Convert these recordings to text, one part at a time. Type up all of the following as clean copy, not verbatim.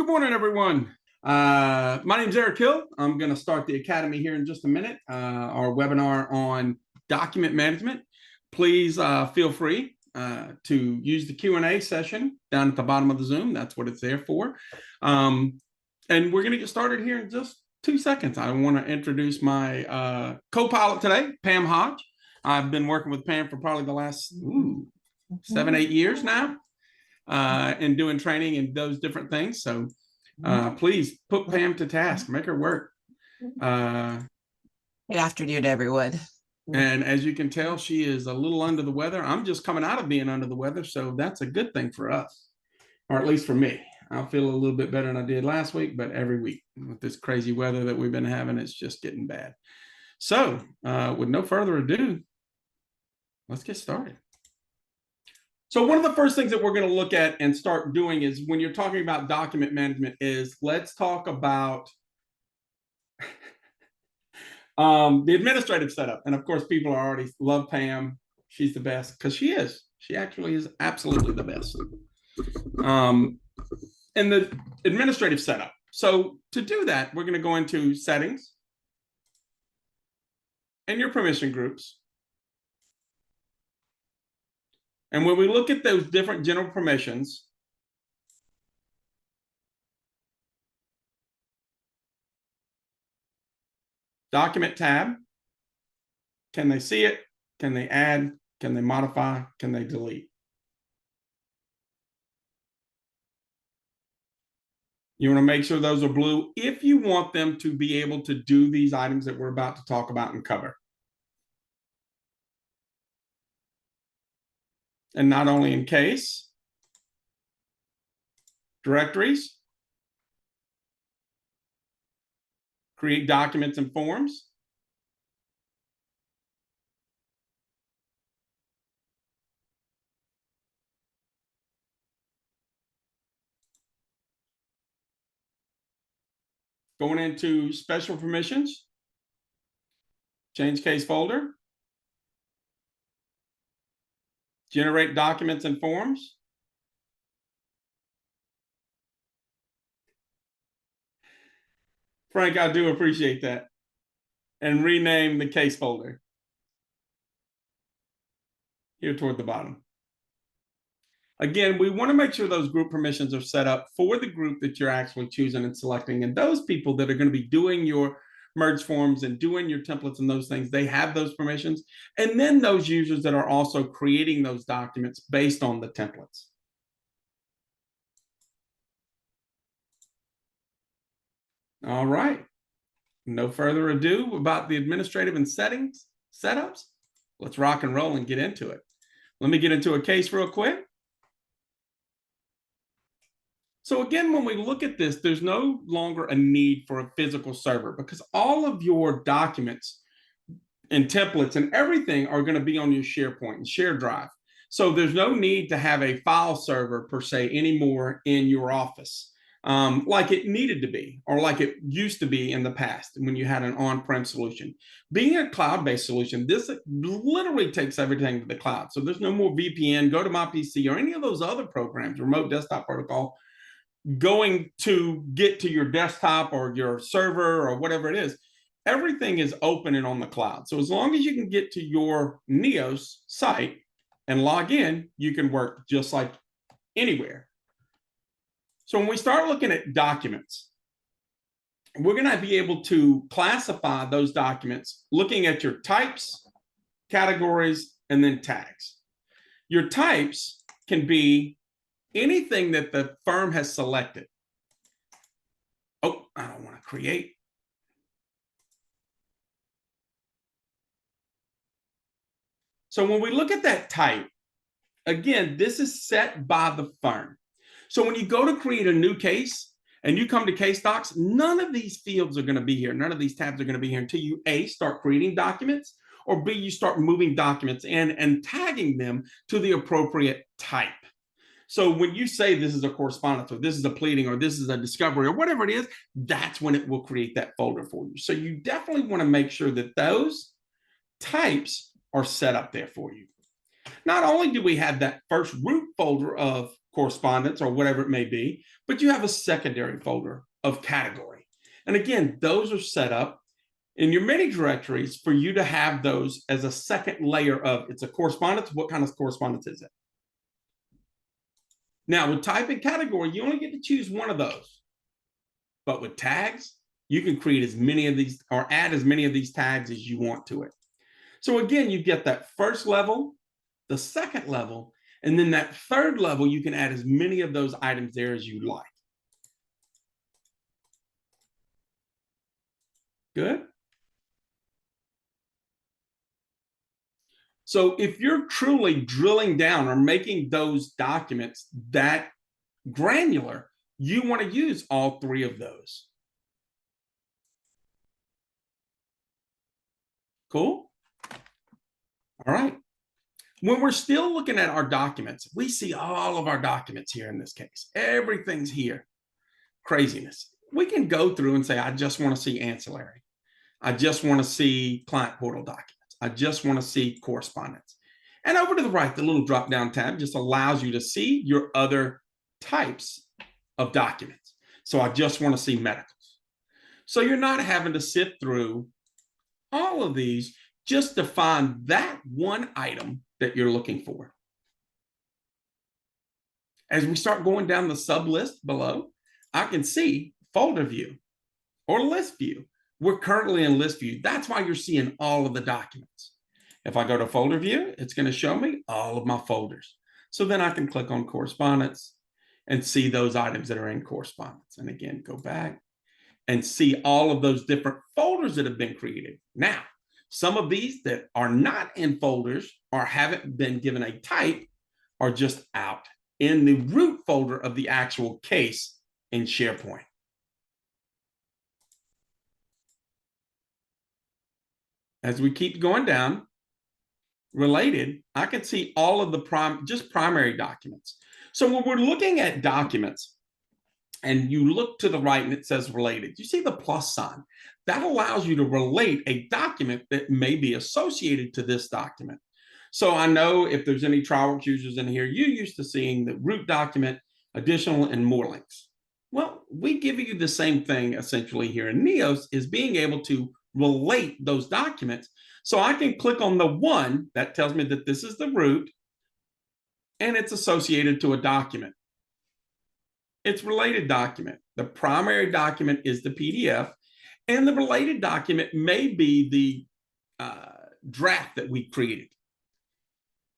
Good morning, everyone. My name is Eric Hill. I'm going to start the Academy here in just a minute, our webinar on document management. Please feel free to use the Q&A session down at the bottom of the Zoom. That's what it's there for. And we're going to get started here in just 2 seconds. I want to introduce my co-pilot today, Pam Hodge. I've been working with Pam for probably the last 7-8 years now. And doing training and those different things. So please put Pam to task, make her work. Good afternoon, everyone. And as you can tell, she is a little under the weather. I'm just coming out of being under the weather, so that's a good thing for us, or at least for me. I'll feel a little bit better than I did last week, but every week with this crazy weather that we've been having, it's just getting bad. So with no further ado, let's get started. So one of the first things that we're going to look at and start doing is when you're talking about document management is let's talk about the administrative setup. And of course, people are already love Pam. She's the best because she is. She actually is absolutely the best. And the administrative setup. So to do that, we're going to go into settings and your permission groups. And when we look at those different general permissions, document tab, can they see it? Can they add? Can they modify? Can they delete? You want to make sure those are blue if you want them to be able to do these items that we're about to talk about and cover. And not only in case, directories, create documents and forms, going into special permissions, change case folder, generate documents and forms, Frank, I do appreciate that, and rename the case folder here toward the bottom. Again, we want to make sure those group permissions are set up for the group that you're actually choosing and selecting, and those people that are going to be doing your merge forms and doing your templates and those things, they have those permissions. And then those users that are also creating those documents based on the templates. All right. No further ado about the administrative and settings setups. Let's rock and roll and get into it. Let me get into a case real quick. So again, when we look at this, there's no longer a need for a physical server because all of your documents and templates and everything are going to be on your SharePoint and Share Drive. So there's no need to have a file server per se anymore in your office like it needed to be or like it used to be in the past when you had an on-prem solution. Being a cloud-based solution, this literally takes everything to the cloud. So there's no more VPN, go to my PC or any of those other programs, remote desktop protocol, going to get to your desktop or your server or whatever it is. Everything is open and on the cloud. So as long as you can get to your Neos site and log in, you can work just like anywhere. So when we start looking at documents, we're going to be able to classify those documents looking at your types, categories, and then tags. Your types can be anything that the firm has selected. Oh, I don't want to create. So when we look at that type, again, this is set by the firm. So when you go to create a new case and you come to case docs, none of these fields are going to be here. None of these tabs are going to be here until you A, start creating documents, or B, you start moving documents in and tagging them to the appropriate type. So when you say this is a correspondence or this is a pleading or this is a discovery or whatever it is, that's when it will create that folder for you. So you definitely want to make sure that those types are set up there for you. Not only do we have that first root folder of correspondence or whatever it may be, but you have a secondary folder of category. And again, those are set up in your mini directories for you to have those as a second layer of it's a correspondence. What kind of correspondence is it? Now, with type and category, you only get to choose one of those. But with tags, you can create as many of these or add as many of these tags as you want to it. So again, you get that first level, the second level, and then that third level, you can add as many of those items there as you like. Good. So if you're truly drilling down or making those documents that granular, you want to use all three of those. Cool. All right. When we're still looking at our documents, we see all of our documents here in this case. Everything's here. Craziness. We can go through and say, I just want to see ancillary. I just want to see client portal documents. I just want to see correspondence. And over to the right, the little drop-down tab just allows you to see your other types of documents. So I just want to see medicals. So you're not having to sift through all of these just to find that one item that you're looking for. As we start going down the sub list below, I can see folder view or list view. We're currently in list view. That's why you're seeing all of the documents. If I go to folder view, it's going to show me all of my folders. So then I can click on correspondence and see those items that are in correspondence. And again, go back and see all of those different folders that have been created. Now, some of these that are not in folders or haven't been given a type are just out in the root folder of the actual case in SharePoint. As we keep going down, related, I can see all of the primary documents. So when we're looking at documents and you look to the right and it says related, you see the plus sign. That allows you to relate a document that may be associated to this document. So I know if there's any TrialWorks users in here, you're used to seeing the root document, additional, and more links. Well, we give you the same thing essentially here in Neos, is being able to relate those documents. So I can click on the one that tells me that this is the root and it's associated to a document. It's related document. The primary document is the PDF, and the related document may be the draft that we created.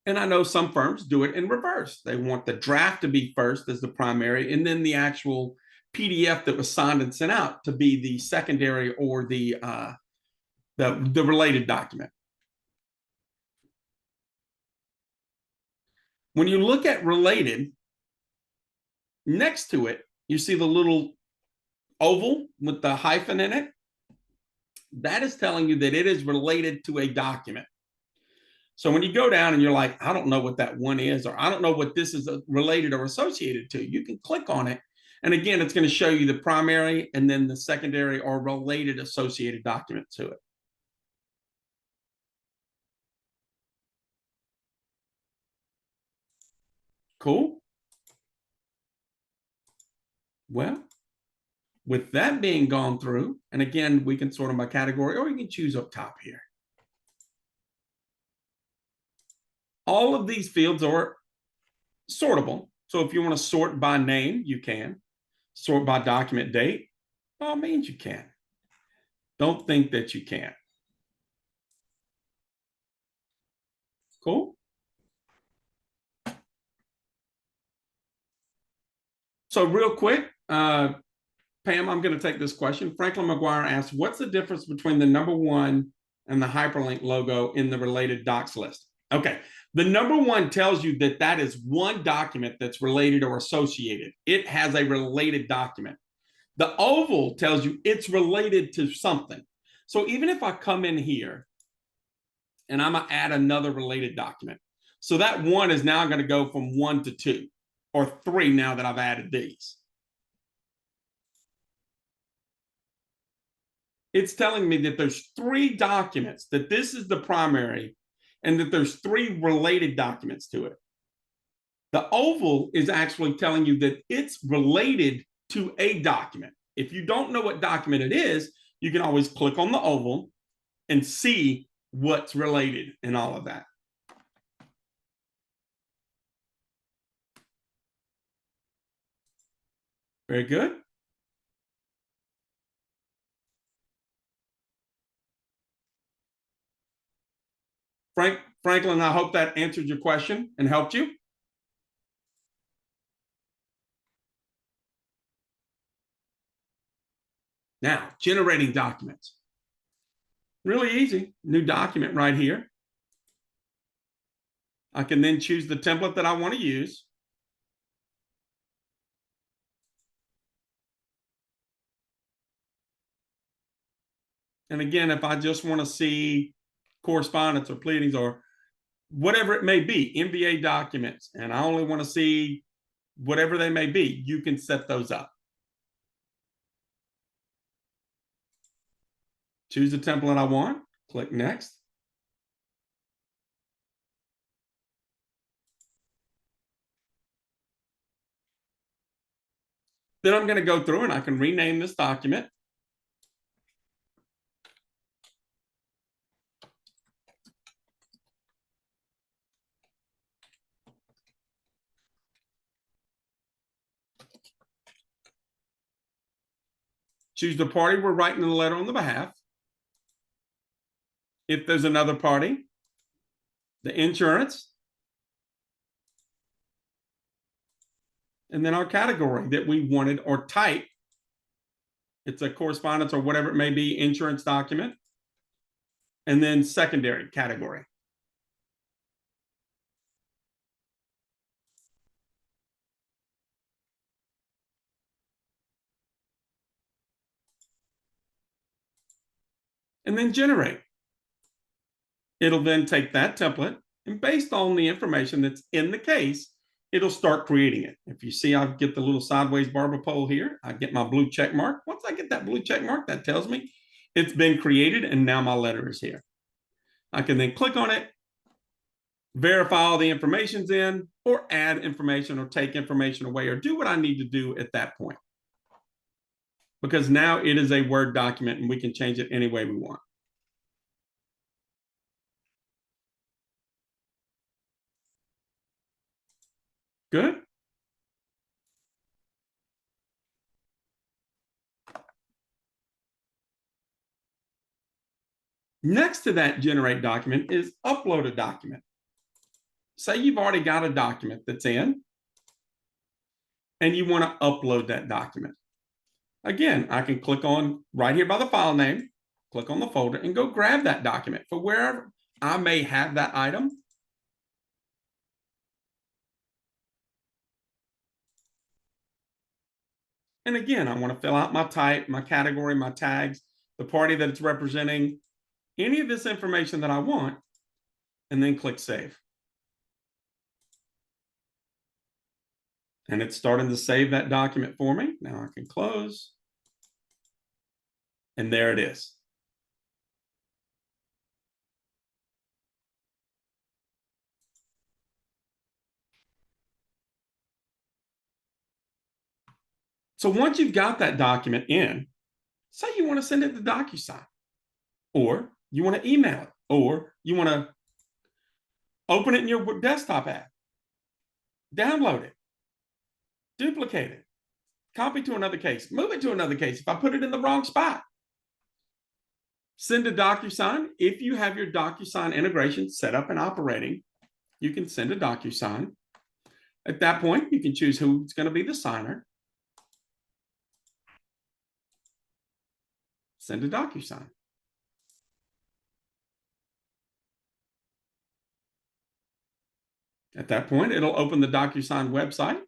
And I know some firms do it in reverse. They want the draft to be first as the primary, and then the actual PDF that was signed and sent out to be the secondary or the related document. When you look at related, next to it, you see the little oval with the hyphen in it. That is telling you that it is related to a document. So when you go down and you're like, I don't know what that one is, or I don't know what this is related or associated to, you can click on it. And again, it's going to show you the primary and then the secondary or related associated document to it. Cool. Well, with that being gone through, and again, we can sort them by category, or you can choose up top here. All of these fields are sortable. So if you want to sort by name, you can. Sort by document date, by all means you can. Don't think that you can't. Cool. So real quick, Pam, I'm going to take this question. Franklin McGuire asks, what's the difference between the number one and the hyperlink logo in the related docs list? Okay, the number one tells you that that is one document that's related or associated. It has a related document. The oval tells you it's related to something. So even if I come in here and I'm going to add another related document, so that one is now going to go from 1 to 2 or 3 now that I've added these. It's telling me that there's 3 documents, that this is the primary, and that there's 3 related documents to it. The oval is actually telling you that it's related to a document. If you don't know what document it is, you can always click on the oval and see what's related and all of that. Very good. Franklin, I hope that answered your question and helped you. Now, generating documents. Really easy. New document right here. I can then choose the template that I want to use. And again, if I just want to see correspondence or pleadings or whatever it may be, MVA documents, and I only want to see whatever they may be, you can set those up. Choose the template I want, click next. Then I'm going to go through and I can rename this document. Choose the party we're writing the letter on the behalf. If there's another party, the insurance, and then our category that we wanted or type. It's a correspondence or whatever it may be, insurance document, and then secondary category. And then generate. It'll then take that template and based on the information that's in the case, it'll start creating it. If you see, I get the little sideways barber pole here. I get my blue check mark. Once I get that blue check mark, that tells me it's been created and now my letter is here. I can then click on it, verify all the information's in, or add information or take information away or do what I need to do at that point. Because now it is a Word document and we can change it any way we want. Good. Next to that generate document is upload a document. Say you've already got a document that's in and you want to upload that document. Again, I can click on right here by the file name, click on the folder and go grab that document for wherever I may have that item. And again, I want to fill out my type, my category, my tags, the party that it's representing, any of this information that I want, and then click save. And it's starting to save that document for me. Now I can close. And there it is. So once you've got that document in, say you want to send it to DocuSign, or you want to email it, or you want to open it in your desktop app, download it, duplicate it, copy to another case, move it to another case if I put it in the wrong spot. Send to DocuSign. If you have your DocuSign integration set up and operating, you can send a DocuSign. At that point, you can choose who's going to be the signer. Send a DocuSign. At that point, it'll open the DocuSign website.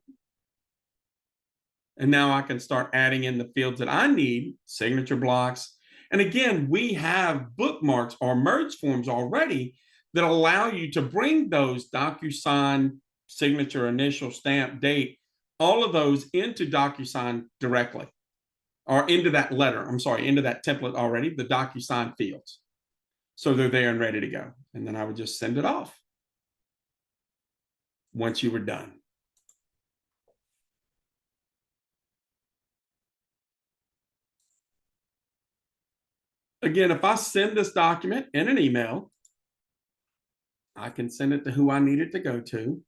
And now I can start adding in the fields that I need, signature blocks. And again, we have bookmarks or merge forms already that allow you to bring those DocuSign signature, initial, stamp, date, all of those into DocuSign directly, or into that letter, I'm sorry, into that template already, the DocuSign fields. So they're there and ready to go. And then I would just send it off once you were done. Again, if I send this document in an email, I can send it to who I need it to go to.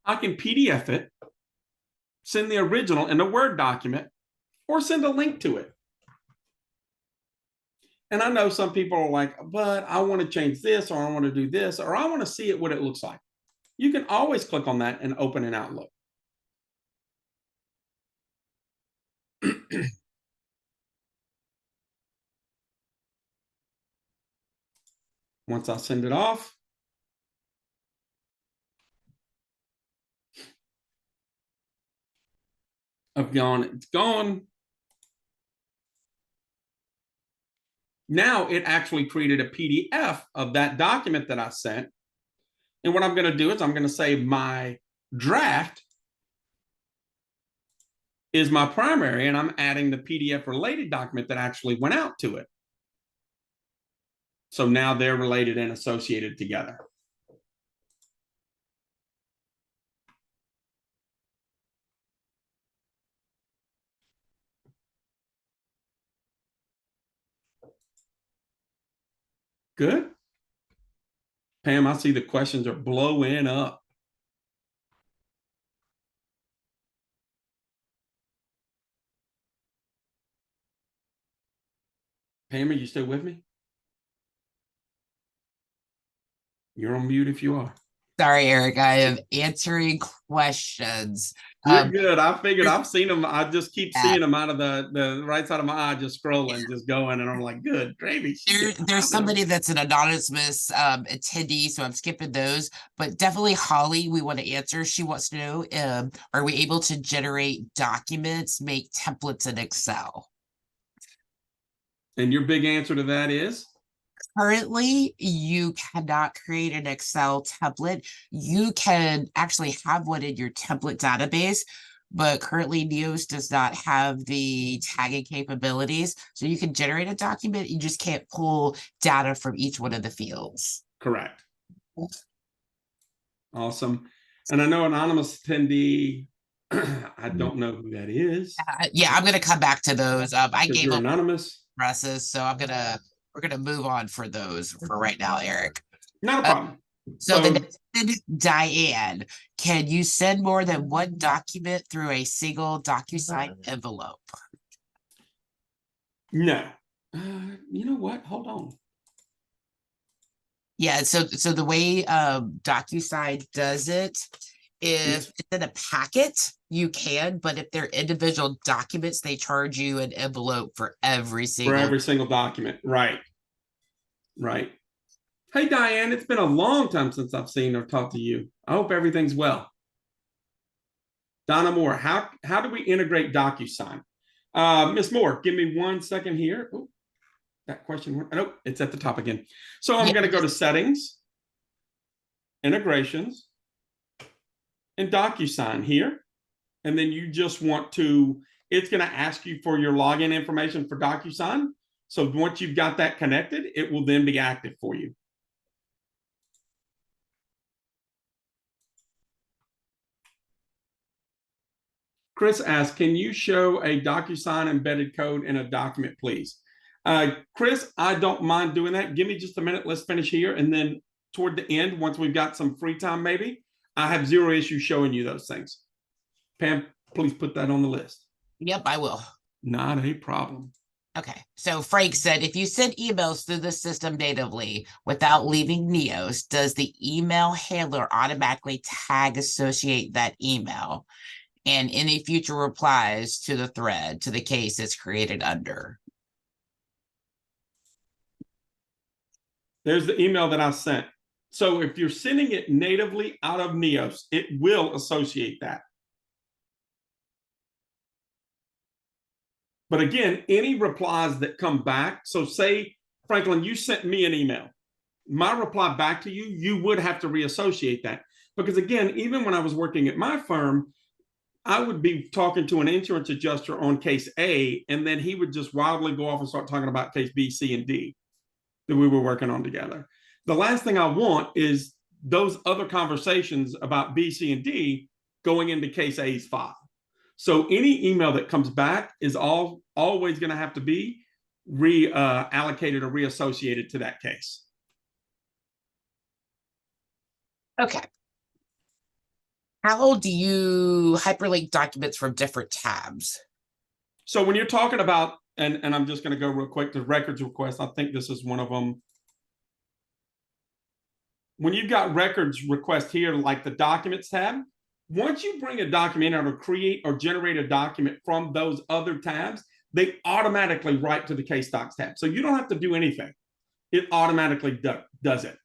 I can PDF it, send the original in a Word document, or send a link to it. And I know some people are like, but I want to change this, or I want to do this, or I want to see it what it looks like. You can always click on that and open an Outlook. Once I send it off, it's gone. Now it actually created a PDF of that document that I sent. And what I'm going to do is I'm going to say my draft is my primary, and I'm adding the PDF related document that actually went out to it. So now they're related and associated together. Good. Pam, I see the questions are blowing up. Pam, are you still with me? You're on mute if you are. Sorry, Eric. I am answering questions. You're good. I figured I've seen them. I just keep seeing them out of the right side of my eye, just scrolling, just going. And I'm like, good gravy. There's somebody that's an anonymous attendee, so I'm skipping those. But definitely Holly, we want to answer. She wants to know, are we able to generate documents, make templates in Excel? And your big answer to that is? Currently, you cannot create an Excel template. You can actually have one in your template database, but currently Neos does not have the tagging capabilities. So you can generate a document, you just can't pull data from each one of the fields. Correct. Awesome. And I know anonymous attendee, I don't know who that is. Yeah, I'm going to come back to those. I gave them anonymous addresses, so we're gonna move on for those for right now, Eric. Not a problem. So the next, Diane, can you send more than one document through a single DocuSign envelope? No. You know what? Hold on. Yeah, so the way DocuSign does it, if it's in a packet, you can, but if they're individual documents, they charge you an envelope for every single document. Right. Right. Hey, Diane, it's been a long time since I've seen or talked to you. I hope everything's well. Donna Moore, how do we integrate DocuSign? Miss Moore, give me 1 second here. Oh, that question, nope, it's at the top again. So I'm going to go to settings, integrations, and DocuSign here. And then you just want to, it's going to ask you for your login information for DocuSign. So once you've got that connected, it will then be active for you. Chris asks, can you show a DocuSign embedded code in a document, please? Chris, I don't mind doing that. Give me just a minute. Let's finish here. And then toward the end, once we've got some free time, maybe, I have zero issue showing you those things. Pam, please put that on the list. Yep, I will. Not a problem. Okay, so Frank said, if you send emails through the system natively without leaving Neos, does the email handler automatically tag associate that email and any future replies to the thread to the case it's created under? There's the email that I sent. So if you're sending it natively out of Neos, it will associate that. But again, any replies that come back, so say, Franklin, you sent me an email. My reply back to you, you would have to reassociate that. Because again, even when I was working at my firm, I would be talking to an insurance adjuster on case A, and then he would just wildly go off and start talking about case B, C, and D that we were working on together. The last thing I want is those other conversations about B, C, and D going into case A's file. So any email that comes back is always going to have to be reallocated or reassociated to that case. Okay. How do you hyperlink documents from different tabs? So when you're talking about, and I'm just going to go real quick, the records request, I think this is one of them. When you've got records request here, like the documents tab, once you bring a document out or create or generate a document from those other tabs, they automatically write to the case docs tab. So you don't have to do anything. It automatically does it.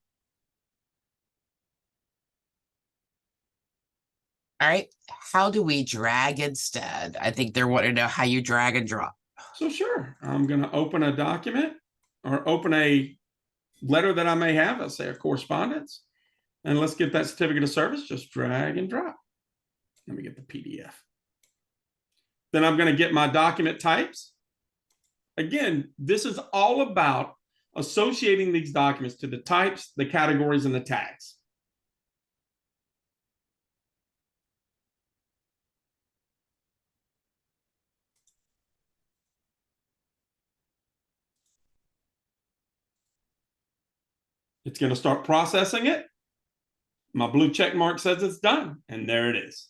All right. How do we drag instead? I think they're wanting to know how you drag and drop. So sure, I'm going to open a document or open a letter that I may have, let's say a correspondence, and let's get that certificate of service, just drag and drop. Let me get the PDF. Then I'm going to get my document types. Again, this is all about associating these documents to the types, the categories, and the tags. It's going to start processing it. My blue check mark says it's done, and there it is.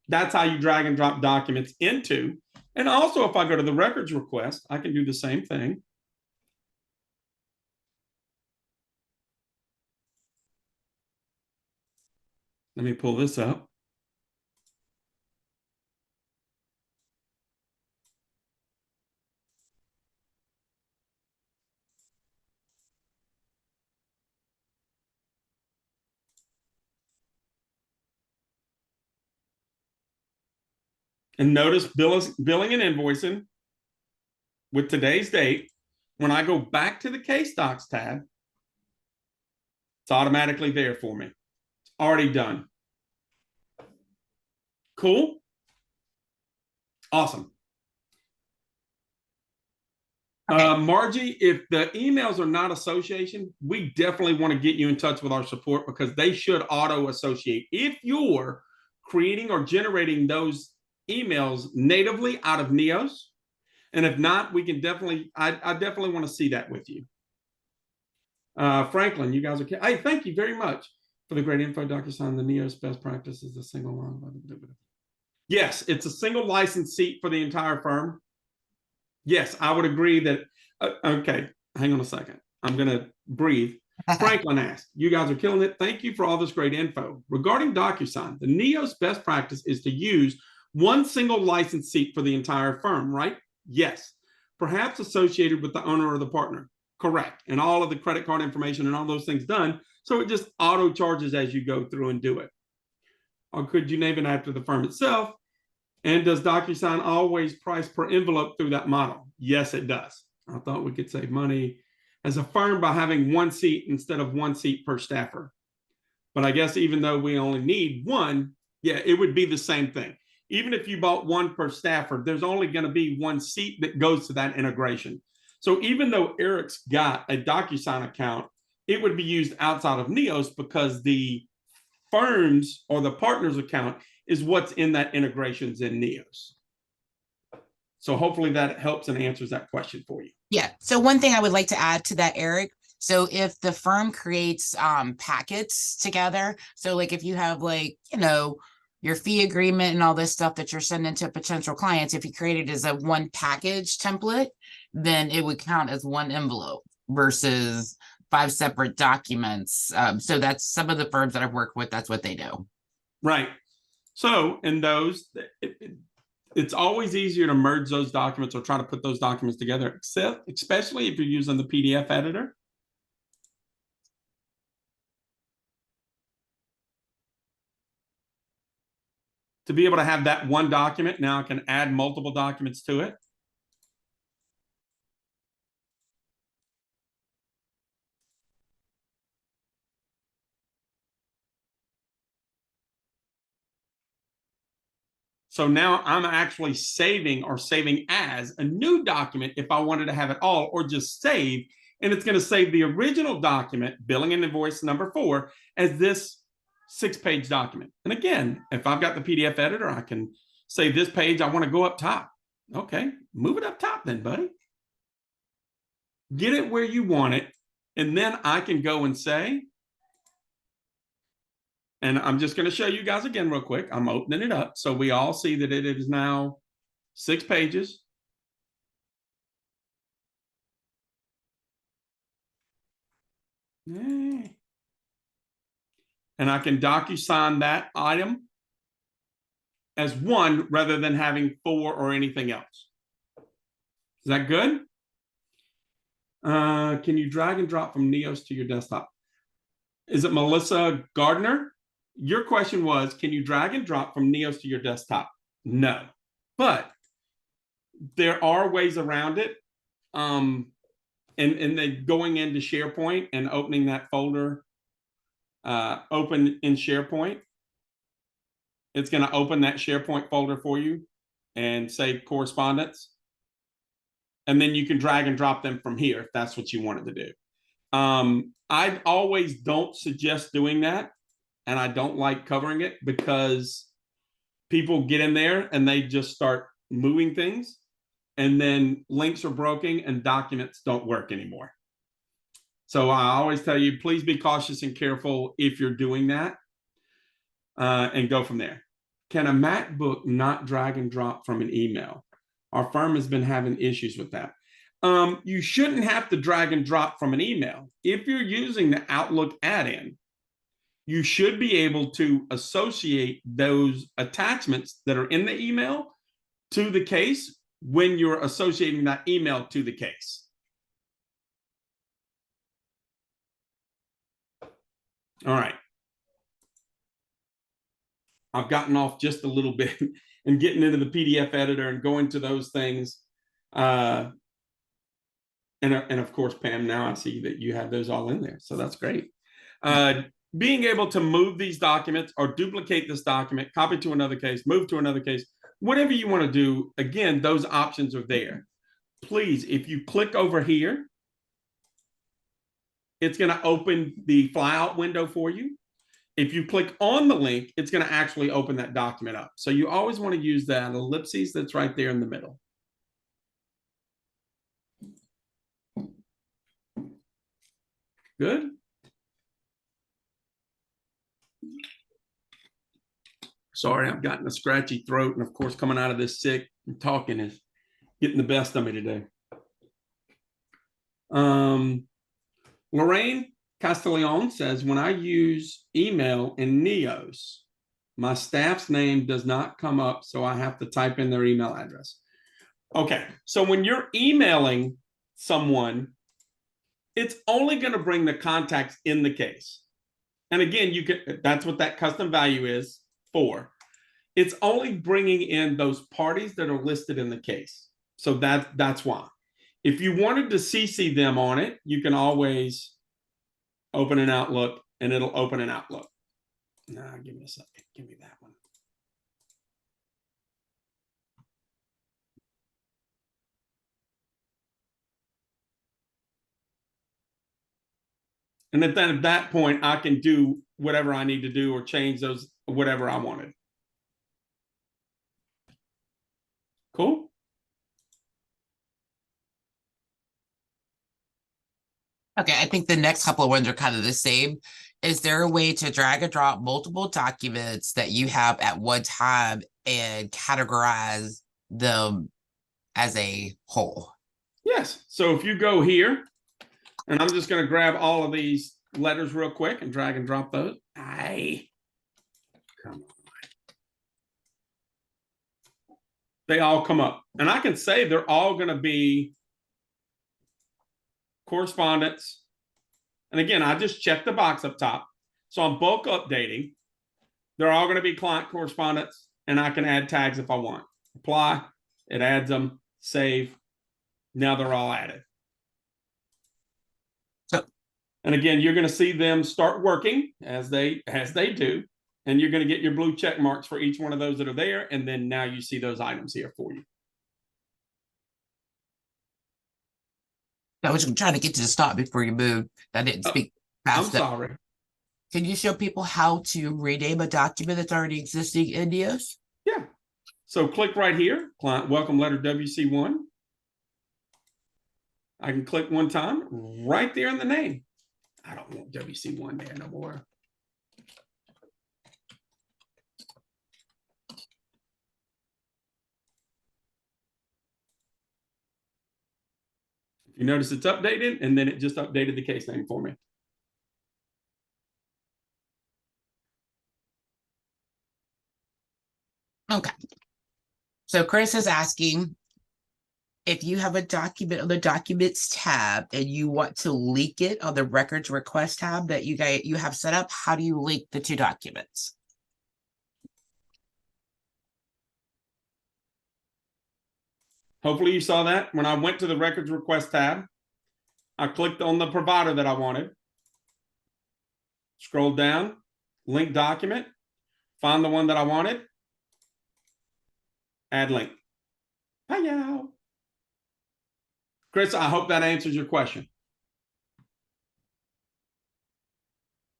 That's how you drag and drop documents into. And also, if I go to the records request, I can do the same thing. Let me pull this up. And notice billing and invoicing with today's date. When I go back to the case docs tab, it's automatically there for me. It's already done. Cool. Awesome. Okay. Margie, if the emails are not association, we definitely want to get you in touch with our support because they should auto associate. If you're creating or generating those emails natively out of Neos, and if not, we can definitely, I definitely want to see that with you. Franklin, you guys are, hey, thank you very much for the great info, DocuSign. The Neos best practice is a single line. Yes, it's a single license seat for the entire firm. Yes, I would agree that. Okay, hang on a second. I'm going to breathe. Franklin asked, you guys are killing it. Thank you for all this great info. Regarding DocuSign, the Neos best practice is to use one single license seat for the entire firm, right? Yes. Perhaps associated with the owner or the partner. Correct. And all of the credit card information and all those things done. So it just auto charges as you go through and do it. Or could you name it after the firm itself? And does DocuSign always price per envelope through that model? Yes, it does. I thought we could save money as a firm by having one seat instead of one seat per staffer. But I guess even though we only need one, yeah, it would be the same thing. Even if you bought one per staffer, there's only going to be one seat that goes to that integration. So even though Eric's got a DocuSign account, it would be used outside of Neos because the firm's or the partner's account is what's in that integrations in Neos. So hopefully that helps and answers that question for you. Yeah. So one thing I would like to add to that, Eric. So if the firm creates packets together, so like if you have like, you know, your fee agreement and all this stuff that you're sending to potential clients, if you create it as a one package template, then it would count as one envelope versus 5 separate documents. So that's some of the firms that I've worked with, that's what they do. Right. So in those, it's always easier to merge those documents or try to put those documents together, except especially if you're using the PDF editor. To be able to have that one document, now I can add multiple documents to it. So now I'm actually saving or saving as a new document if I wanted to have it all, or just save and it's going to save the original document, billing and invoice number 4, as this 6-page document. And again, if I've got the PDF editor, I can say this page, I want to go up top. Okay, move it up top then, buddy. Get it where you want it. And then I can go and say, and I'm just going to show you guys again real quick. I'm opening it up so we all see that it is now 6 pages. And I can DocuSign that item as one rather than having 4 or anything else. Is that good? Can you drag and drop from Neos to your desktop? Is it Melissa Gardner? Your question was, can you drag and drop from Neos to your desktop? No, but there are ways around it. And then going into SharePoint and opening that folder, open in SharePoint, it's going to open that SharePoint folder for you and say correspondence. And then you can drag and drop them from here if that's what you wanted to do. I always don't suggest doing that. And I don't like covering it because people get in there and they just start moving things. And then links are broken and documents don't work anymore. So I always tell you, please be cautious and careful if you're doing that, and go from there. Can a MacBook not drag and drop from an email? Our firm has been having issues with that. You shouldn't have to drag and drop from an email. If you're using the Outlook add-in, you should be able to associate those attachments that are in the email to the case when you're associating that email to the case. All right. I've gotten off just a little bit and getting into the PDF editor and going to those things. And of course, Pam, now I see that you have those all in there. So that's great. Being able to move these documents or duplicate this document, copy to another case, move to another case, whatever you want to do, again, those options are there. Please, if you click over here, it's going to open the flyout window for you. If you click on the link, it's going to actually open that document up. So you always want to use that ellipses that's right there in the middle. Good. Sorry, I've gotten a scratchy throat. And of course, coming out of this sick and talking is getting the best of me today. Lorraine Castellion says, when I use email in Neos, my staff's name does not come up, so I have to type in their email address. Okay, so when you're emailing someone, it's only going to bring the contacts in the case. And again, you can, that's what that custom value is for. It's only bringing in those parties that are listed in the case. So that's why. If you wanted to CC them on it, you can always open an Outlook and it'll open an Outlook. Nah, give me a second. Give me that one. And then at that point, I can do whatever I need to do or change those, whatever I wanted. Cool. Okay, I think the next couple of ones are kind of the same. Is there a way to drag and drop multiple documents that you have at one time and categorize them as a whole? Yes. So if you go here, and I'm just going to grab all of these letters real quick and drag and drop those. Aye. Come on. They all come up. And I can say they're all going to be correspondence. And again, I just checked the box up top. So I'm bulk updating. They're all going to be client correspondence. And I can add tags if I want. Apply. It adds them. Save. Now they're all added. And again, you're going to see them start working as they do. And you're going to get your blue check marks for each one of those that are there. And then now you see those items here for you. I was trying to get you to stop before you moved. I didn't Oh, speak I'm fast enough. sorry. Can you show people how to rename a document that's already existing in Neos? Yeah. So click right here, client welcome letter WC1. I can click one time right there in the name. I don't want WC1 there no more. You notice it's updated, and then it just updated the case name for me. Okay. So Chris is asking if you have a document on the documents tab and you want to link it on the records request tab that you have set up, how do you link the two documents? Hopefully you saw that. When I went to the records request tab, I clicked on the provider that I wanted, scroll down, link document, find the one that I wanted, add link. Hi, Chris, I hope that answers your question.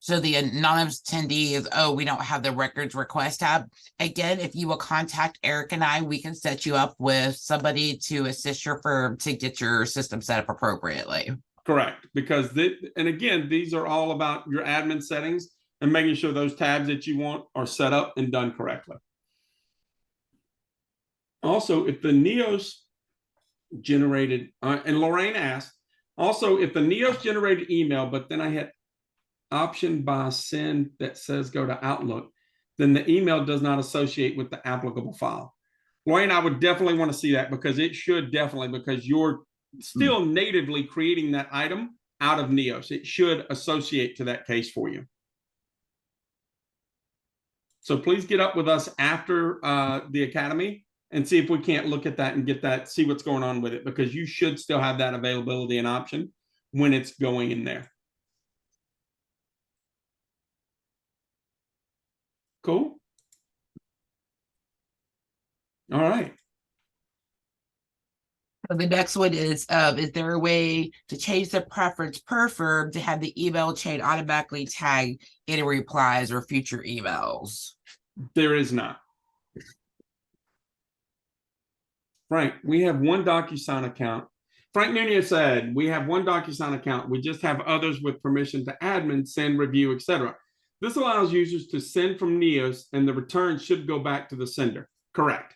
So the anonymous attendee is, oh, we don't have the records request tab. Again, if you will contact Eric and I, we can set you up with somebody to assist your firm to get your system set up appropriately. Correct, because and again, these are all about your admin settings and making sure those tabs that you want are set up and done correctly. Also, if the Neos generated, and Lorraine asked, also, if the Neos generated email, but then I had option by send that says go to Outlook, then the email does not associate with the applicable file. Lorraine, I would definitely want to see that because it should definitely, because you're still natively creating that item out of Neos. It should associate to that case for you. So please get up with us after the Academy and see if we can't look at that and get that, see what's going on with it, because you should still have that availability and option when it's going in there. Cool. All right. The next one is there a way to change the preference per firm to have the email chain automatically tag any replies or future emails? There is not. Frank, we have one DocuSign account. Frank Nunez said, we have one DocuSign account. We just have others with permission to admin, send, review, etc. This allows users to send from Neos and the return should go back to the sender. Correct.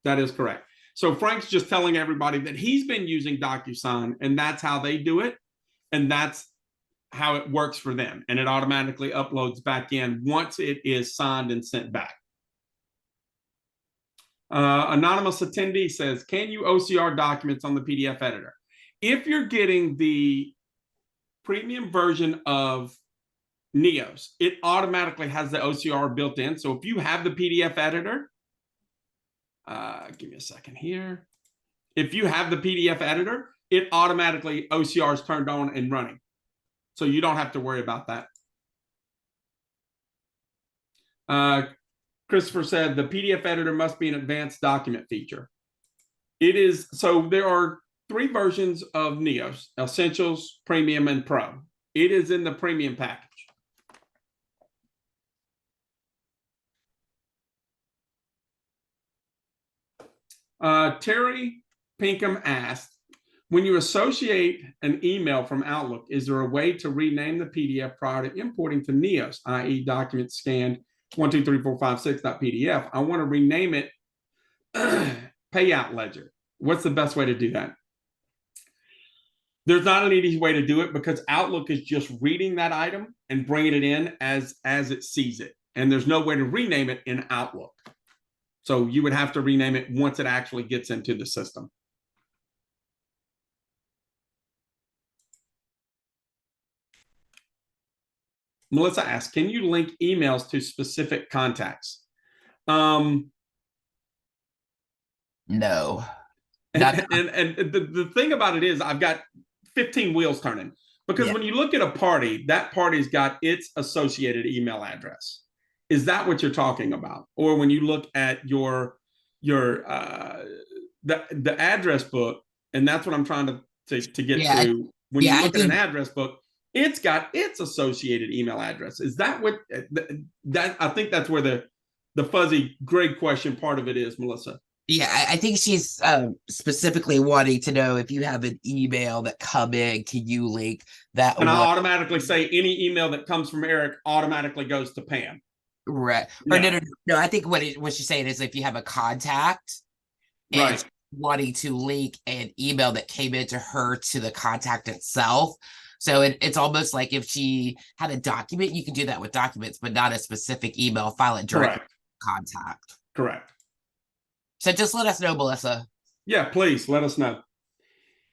That is correct. So Frank's just telling everybody that he's been using DocuSign and that's how they do it. And that's how it works for them. And it automatically uploads back in once it is signed and sent back. Anonymous attendee says, can you OCR documents on the PDF editor? If you're getting the premium version of Neos, it automatically has the OCR built in. So if you have the PDF editor, give me a second here. If you have the PDF editor, it automatically OCR is turned on and running. So you don't have to worry about that. Christopher said the PDF editor must be an advanced document feature. It is. So there are 3 versions of Neos: Essentials, Premium, and Pro. It is in the Premium package. Terry Pinkham asked, when you associate an email from Outlook, is there a way to rename the PDF prior to importing to Neos, i.e. document scanned 1234556.pdf? I want to rename it payout ledger. What's the best way to do that? There's not an easy way to do it because Outlook is just reading that item and bringing it in as it sees it. And there's no way to rename it in Outlook. So you would have to rename it once it actually gets into the system. Melissa asks, can you link emails to specific contacts? No. And the thing about it is I've got 15 wheels turning because when you look at a party, that party's got its associated email address. Is that what you're talking about? Or when you look at the address book, and that's what I'm trying to to get Yeah, to. When you yeah, I look at an think address book, it's got its associated email address. Is that what that? I think that's where the fuzzy gray question part of it is, Melissa. yeah, I think she's specifically wanting to know if you have an email that come in, can you link that And I one? automatically say any email that comes from Eric automatically goes to Pam. Right. Or no, No, no, no, no. I think what she's saying is if you have a contact and right, wanting to link an email that came into her to the contact itself. So it's almost like if she had a document, you can do that with documents, but not a specific email, file it directly correct, contact. correct. So just let us know, Melissa. Yeah, please let us know.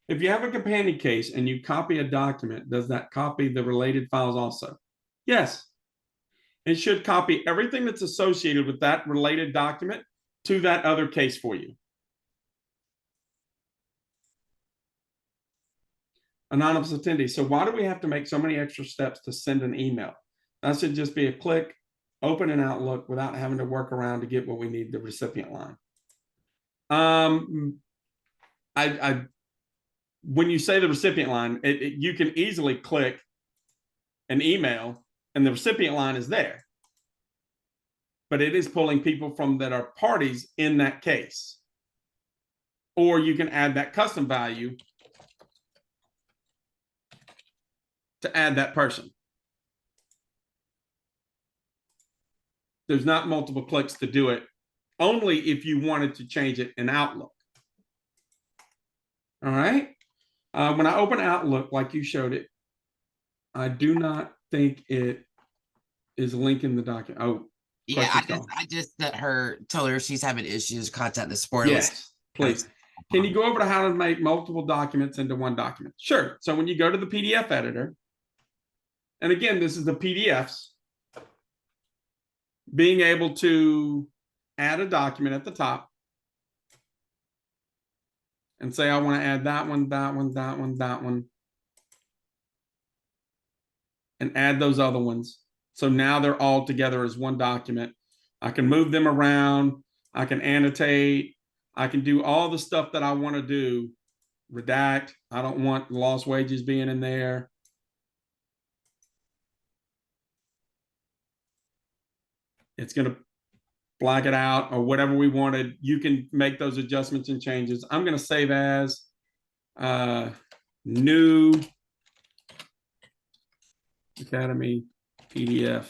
If you have a companion case and you copy a document, does that copy the related files also? Yes. It should copy everything that's associated with that related document to that other case for you. Anonymous attendee. So why do we have to make so many extra steps to send an email? That should just be a click, open an Outlook without having to work around to get what we need, the recipient line. I when you say the recipient line, you can easily click an email and the recipient line is there. But it is pulling people from that are parties in that case. Or you can add that custom value to add that person. There's not multiple clicks to do it, only if you wanted to change it in Outlook. All right. When I open Outlook, like you showed it, I do not think it is linking the document. Oh, Yeah, question's gone. I just told her she's having issues, contact the support list. Yes, please. Can you go over to how to make multiple documents into one document? Sure. So when you go to the PDF editor, and again, this is the PDFs, being able to add a document at the top and say, I want to add that one, that one, that one, that one, and add those other ones. So now they're all together as one document. I can move them around. I can annotate. I can do all the stuff that I want to do. Redact. I don't want lost wages being in there. It's going to black it out or whatever we wanted. You can make those adjustments and changes. I'm going to save as new Academy PDF.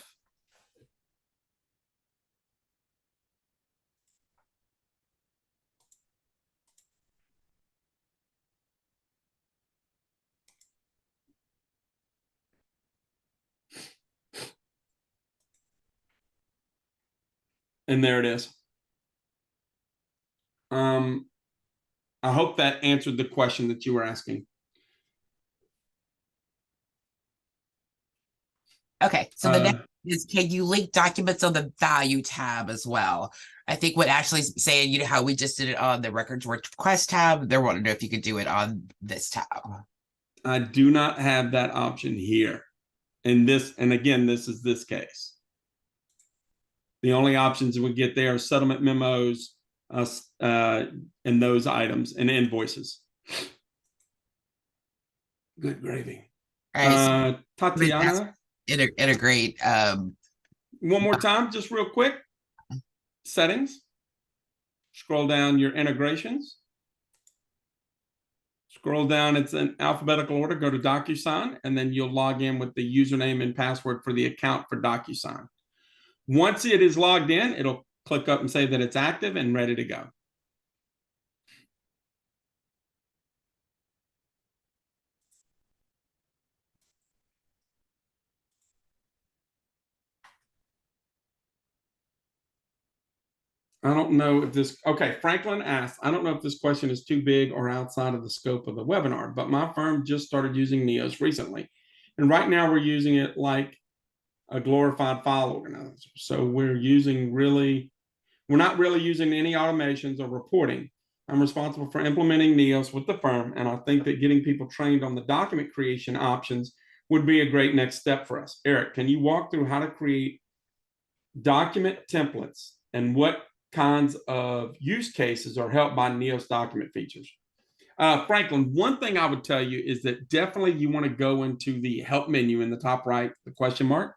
And there it is. I hope that answered the question that you were asking. Okay, so the next is, can you link documents on the value tab as well? I think what Ashley's saying, you know how we just did it on the records request tab, they're wanting to know if you could do it on this tab. I do not have that option here in this. And again, this is this case. The only options we get there are settlement memos and those items and invoices. Good gravy. All right, so Tatiana. integrate. One more time, just real quick. Settings. Scroll down your integrations. Scroll down, it's in alphabetical order, go to DocuSign, and then you'll log in with the username and password for the account for DocuSign. Once it is logged in, it'll click up and say that it's active and ready to go. I don't know if this, okay, Franklin asked, I don't know if this question is too big or outside of the scope of the webinar, but my firm just started using Neos recently. And right now we're using it like a glorified file organizer. So we're not really using any automations or reporting. I'm responsible for implementing Neos with the firm. And I think that getting people trained on the document creation options would be a great next step for us. Eric, can you walk through how to create document templates and what kinds of use cases are helped by Neos document features? Franklin, one thing I would tell you is that definitely you want to go into the help menu in the top right, the question mark,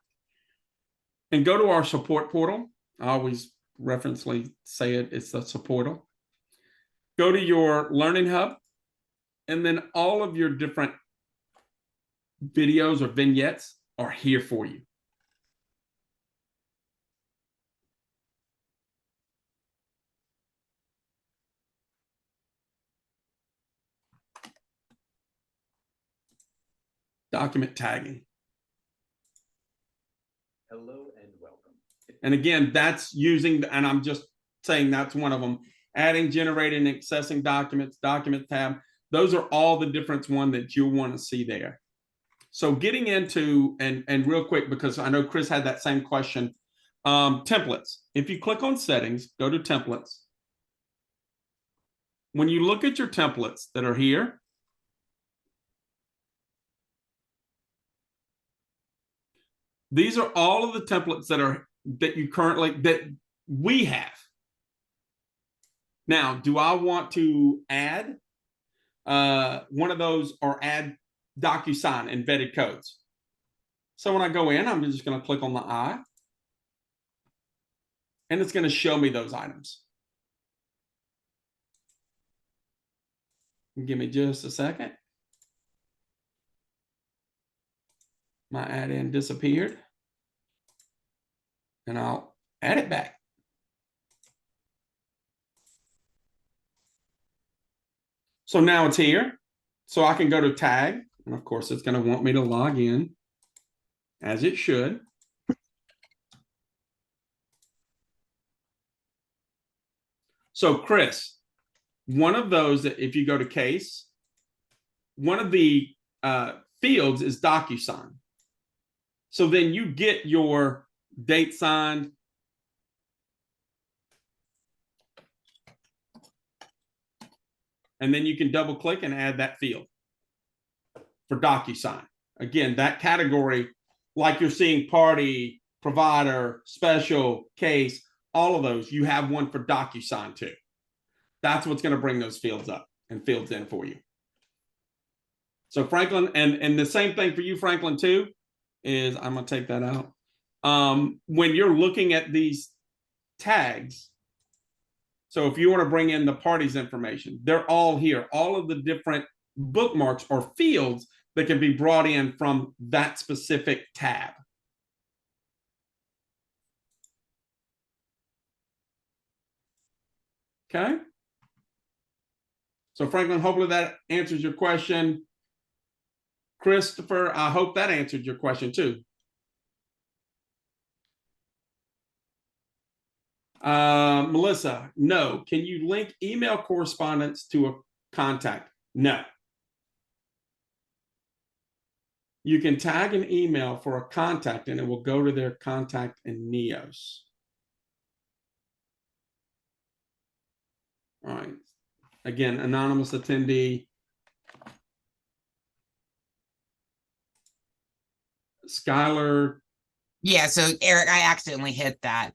and go to our support portal. I always referencely say it's the support portal. Go to your Learning Hub, and then all of your different videos or vignettes are here for you. Document tagging. Hello and welcome. And again, that's using, and I'm just saying that's one of them, adding, generating, accessing documents, document tab. Those are all the different ones that you'll want to see there. So getting into, and real quick, because I know Chris had that same question, templates. If you click on settings, go to templates. When you look at your templates that are here, these are all of the templates that you currently, that we have. Now, do I want to add one of those or add DocuSign embedded codes? So when I go in, I'm just going to click on the I, and it's going to show me those items. Give me just a second. My add-in disappeared, and I'll add it back. So now it's here. So I can go to tag, and of course it's going to want me to log in, as it should. So Chris, one of those, that if you go to case, one of the fields is DocuSign. So then you get your date signed, and then you can double click and add that field for DocuSign. Again, that category, like you're seeing party, provider, special, case, all of those, you have one for DocuSign too. That's what's going to bring those fields up and fields in for you. So Franklin, and the same thing for you, Franklin, too, is I'm going to take that out. When you're looking at these tags, so if you want to bring in the party's information, they're all here. All of the different bookmarks or fields that can be brought in from that specific tab. Okay. So Franklin, hopefully that answers your question. Christopher, I hope that answered your question too. Melissa, no. Can you link email correspondence to a contact? No. You can tag an email for a contact and it will go to their contact in Neos. All right. Again, anonymous attendee. Skylar. Yeah, so Eric, I accidentally hit that.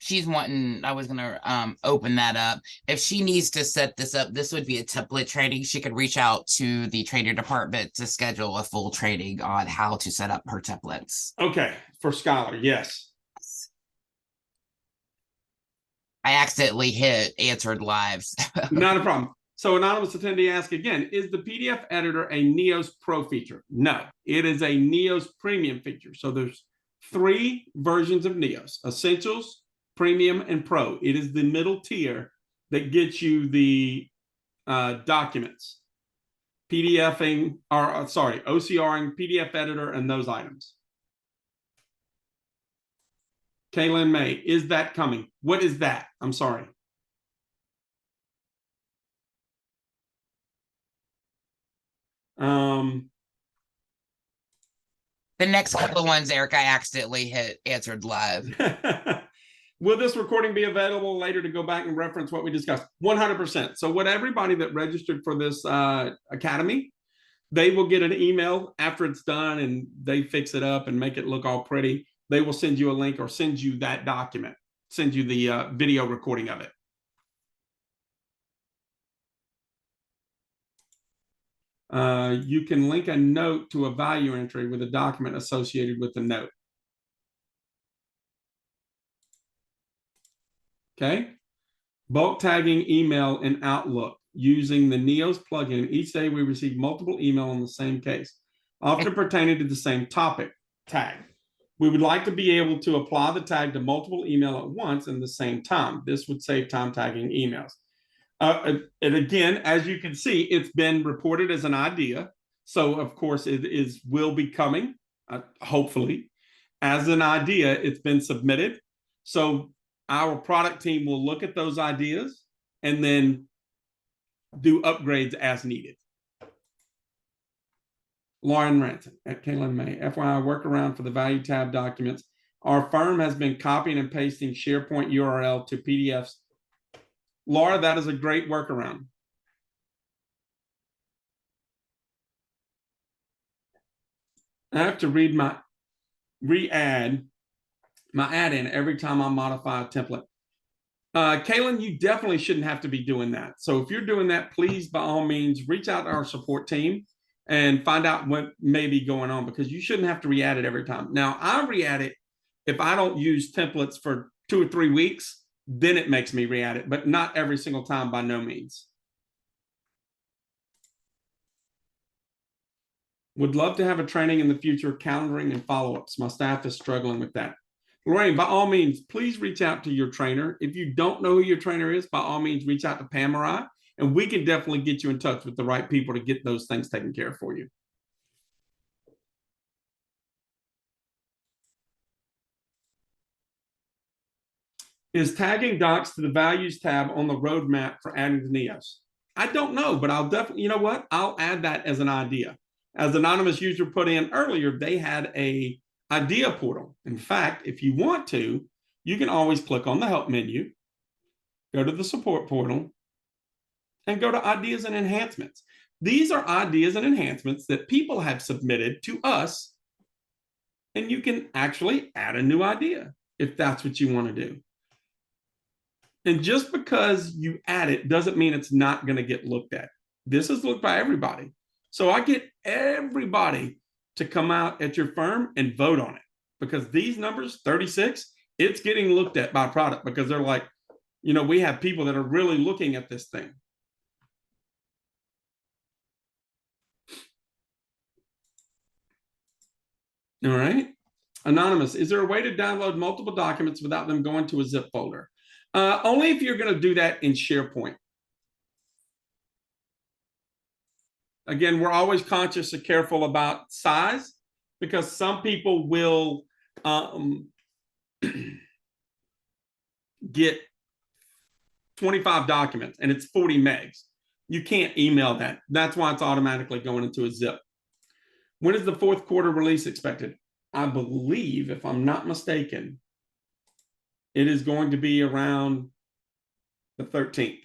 She's wanting, I was gonna open that up. If she needs to set this up, this would be a template training. She could reach out to the training department to schedule a full training on how to set up her templates. Okay, for Skylar, yes. I accidentally hit answered live. Not a problem. So anonymous attendee asked again, is the PDF editor a Neos Pro feature? No, it is a Neos Premium feature. So there's 3 versions of Neos: Essentials, Premium, and Pro. It is the middle tier that gets you the documents, PDFing, or sorry, OCRing, PDF editor, and those items. Kaylin May, is that coming? What is that? I'm sorry. The next couple of ones, Eric, I accidentally hit answered live. Will this recording be available later to go back and reference what we discussed? 100%. So what everybody that registered for this academy, they will get an email after it's done and they fix it up and make it look all pretty. They will send you a link or send you that document, send you the video recording of it. You can link a note to a value entry with a document associated with the note. Okay. Bulk tagging email in Outlook using the Neos plugin. Each day we receive multiple email on the same case, often pertaining to the same topic tag. We would like to be able to apply the tag to multiple email at once in the same time. This would save time tagging emails. And again, as you can see, it's been reported as an idea. So of course it will be coming, hopefully, as an idea. It's been submitted. So our product team will look at those ideas and then do upgrades as needed. Lauren Ranson at Kaylin May. FYI, workaround for the value tab documents. Our firm has been copying and pasting SharePoint URL to PDFs. Laura, that is a great workaround. I have to read my add-in every time I modify a template. Kaylin, you definitely shouldn't have to be doing that. So if you're doing that, please, by all means, reach out to our support team and find out what may be going on, because you shouldn't have to re-add it every time. Now, I re-add it if I don't use templates for 2 or 3 weeks, then it makes me re-add it, but not every single time, by no means. Would love to have a training in the future, calendaring and follow-ups. My staff is struggling with that. Lorraine, by all means, please reach out to your trainer. If you don't know who your trainer is, by all means, reach out to Pam or I, and we can definitely get you in touch with the right people to get those things taken care of for you. Is tagging docs to the values tab on the roadmap for adding to Neos? I don't know, but I'll definitely, you know what? I'll add that as an idea. As anonymous user put in earlier, they had a idea portal. In fact, if you want to, you can always click on the help menu, go to the support portal, and go to ideas and enhancements. These are ideas and enhancements that people have submitted to us, and you can actually add a new idea if that's what you want to do. And just because you add it doesn't mean it's not going to get looked at. This is looked by everybody. So I get everybody to come out at your firm and vote on it, because these numbers, 36, it's getting looked at by product, because they're like, you know, we have people that are really looking at this thing. All right. Anonymous, is there a way to download multiple documents without them going to a zip folder? Only if you're going to do that in SharePoint. Again, we're always conscious and careful about size, because some people will get 25 documents and it's 40 megs. You can't email that. That's why it's automatically going into a zip. When is the 4th quarter release expected? I believe, if I'm not mistaken, it is going to be around the 13th.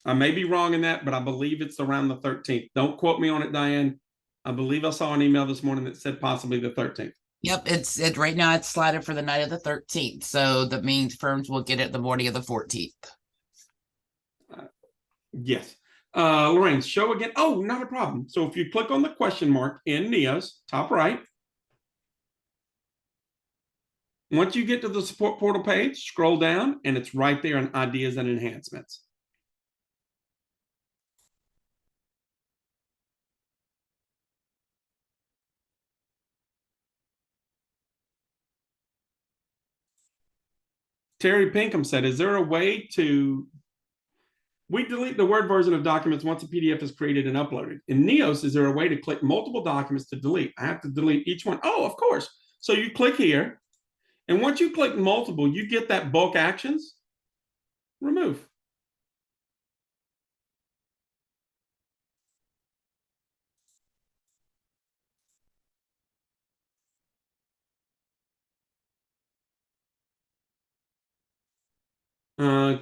I may be wrong in that, but I believe it's around the 13th. Don't quote me on it, Diane. I believe I saw an email this morning that said possibly the 13th. Yep, it's right now it's slotted for the night of the 13th. So that means firms will get it the morning of the 14th. Yes. Lorraine, show again. Oh, not a problem. So if you click on the question mark in Neos, top right, once you get to the support portal page, scroll down and it's right there in ideas and enhancements. Terry Pinkham said, is there a way to, we delete the Word version of documents once a PDF is created and uploaded. In Neos, is there a way to click multiple documents to delete? I have to delete each one. Oh, of course. So you click here, and once you click multiple, you get that bulk actions, remove.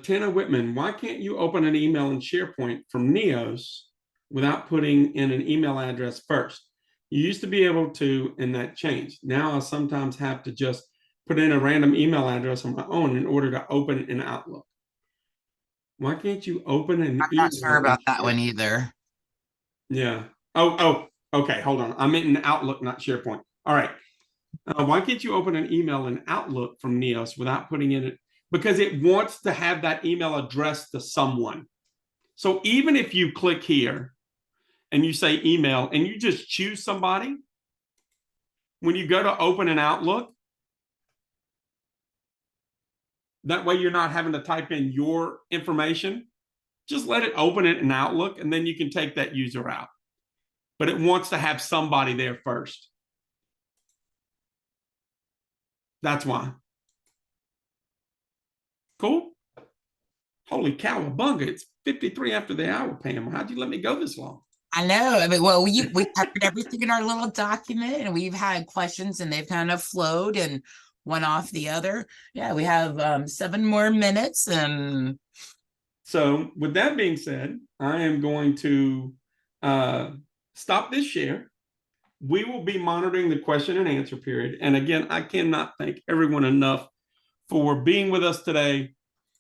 Tana Whitman, why can't you open an email in SharePoint from Neos without putting in an email address first? You used to be able to, and that changed. Now I sometimes have to just put in a random email address on my own in order to open an Outlook. Why can't you open an email? I'm not sure about that one either. Yeah. Okay. Hold on. I meant in Outlook, not SharePoint. All right. Why can't you open an email in Outlook from Neos without putting in it? Because it wants to have that email addressed to someone. So even if you click here and you say email and you just choose somebody, when you go to open an Outlook, that way you're not having to type in your information. Just let it open it in Outlook and then you can take that user out. But it wants to have somebody there first. That's why. Cool. Holy cowabunga, it's 53 after the hour, Pam. How'd you let me go this long? I know. I mean, well, we covered everything in our little document, and we've had questions, and they've kind of flowed and one off the other. Yeah, we have 7 more minutes, and So with that being said, I am going to stop this share. We will be monitoring the question and answer period. And again, I cannot thank everyone enough for being with us today.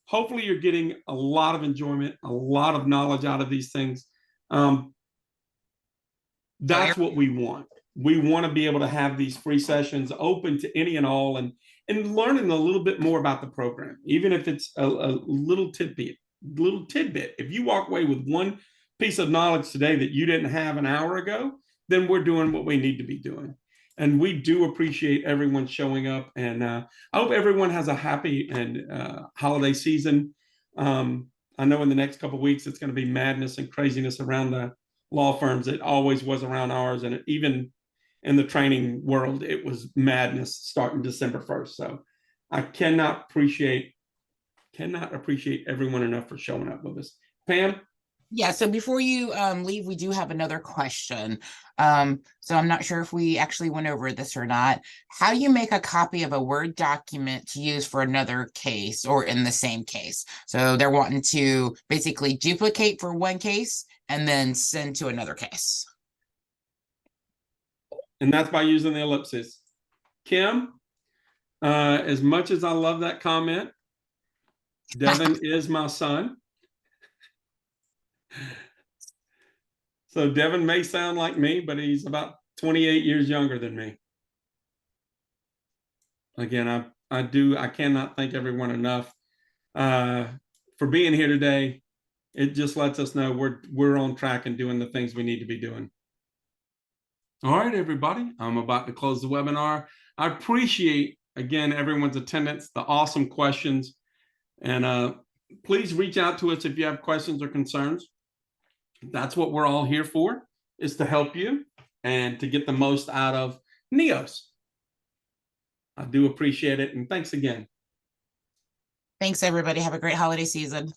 Hopefully you're getting a lot of enjoyment, a lot of knowledge out of these things. That's what we want. We want to be able to have these free sessions open to any and all and learning a little bit more about the program, even if it's a little tidbit. If you walk away with one piece of knowledge today that you didn't have an hour ago, then we're doing what we need to be doing. And we do appreciate everyone showing up. And I hope everyone has a happy and holiday season. I know in the next couple of weeks, it's going to be madness and craziness around the law firms. It always was around ours. And even in the training world, it was madness starting December 1st. So I cannot appreciate everyone enough for showing up with us. Pam? yeah. So before you leave, we do have another question. So I'm not sure if we actually went over this or not. How do you make a copy of a Word document to use for another case or in the same case? So they're wanting to basically duplicate for one case and then send to another case. And that's by using the ellipsis. Kim, as much as I love that comment, Devin is my son. So Devin may sound like me, but he's about 28 years younger than me. Again, I cannot thank everyone enough for being here today. It just lets us know we're on track and doing the things we need to be doing. All right, everybody, I'm about to close the webinar. I appreciate, again, everyone's attendance, the awesome questions, and please reach out to us if you have questions or concerns. That's what we're all here for, is to help you and to get the most out of Neos. I do appreciate it, and thanks again. Thanks, everybody. Have a great holiday season.